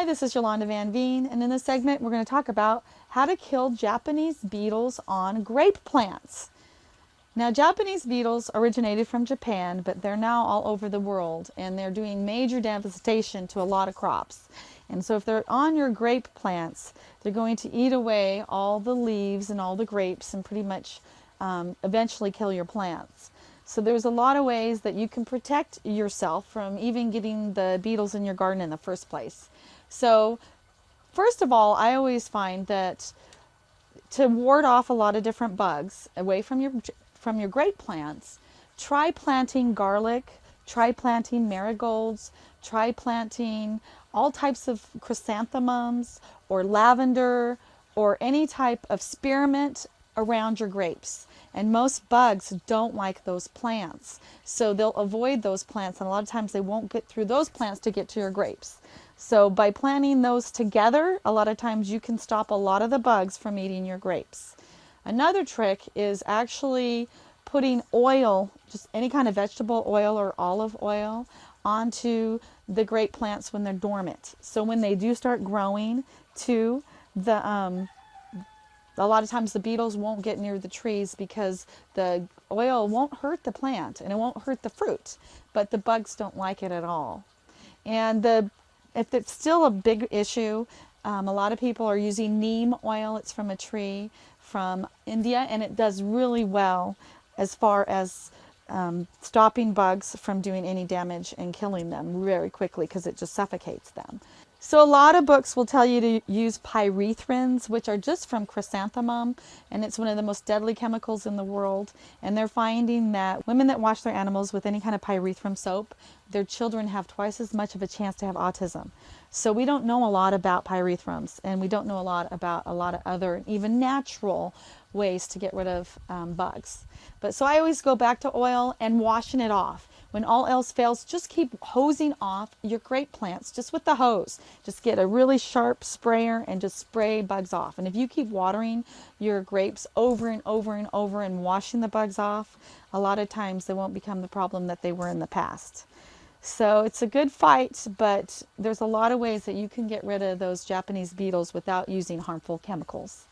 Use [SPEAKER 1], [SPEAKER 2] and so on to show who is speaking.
[SPEAKER 1] Hi, this is Yolanda Van Veen, and in this segment we're going to talk about how to kill Japanese beetles on grape plants. Now, Japanese beetles originated from Japan, but they're now all over the world, and they're doing major devastation to a lot of crops. And so if they're on your grape plants, they're going to eat away all the leaves and all the grapes and pretty much eventually kill your plants. So there's a lot of ways that you can protect yourself from even getting the beetles in your garden in the first place. So first of all, I always find that to ward off a lot of different bugs away from your grape plants, try planting garlic, try planting marigolds, try planting all types of chrysanthemums or lavender or any type of spearmint around your grapes. And most bugs don't like those plants, so they'll avoid those plants, and a lot of times they won't get through those plants to get to your grapes. So by planting those together, a lot of times you can stop a lot of the bugs from eating your grapes. Another trick is actually putting oil, just any kind of vegetable oil or olive oil, onto the grape plants when they're dormant. So when they do start growing too, a lot of times the beetles won't get near the trees because the oil won't hurt the plant and it won't hurt the fruit, but the bugs don't like it at all. And if it's still a big issue, a lot of people are using neem oil. It's from a tree from India, and it does really well as far as stopping bugs from doing any damage and killing them very quickly because it just suffocates them. So a lot of books will tell you to use pyrethrins, which are just from chrysanthemum, and it's one of the most deadly chemicals in the world. And they're finding that women that wash their animals with any kind of pyrethrum soap, their children have twice as much of a chance to have autism. So we don't know a lot about pyrethrums, and we don't know a lot about a lot of other, even natural ways to get rid of bugs. But so I always go back to oil and washing it off. When all else fails, just keep hosing off your grape plants just with the hose. Just get a really sharp sprayer and just spray bugs off. And if you keep watering your grapes over and over and over and washing the bugs off, a lot of times they won't become the problem that they were in the past. So it's a good fight, but there's a lot of ways that you can get rid of those Japanese beetles without using harmful chemicals.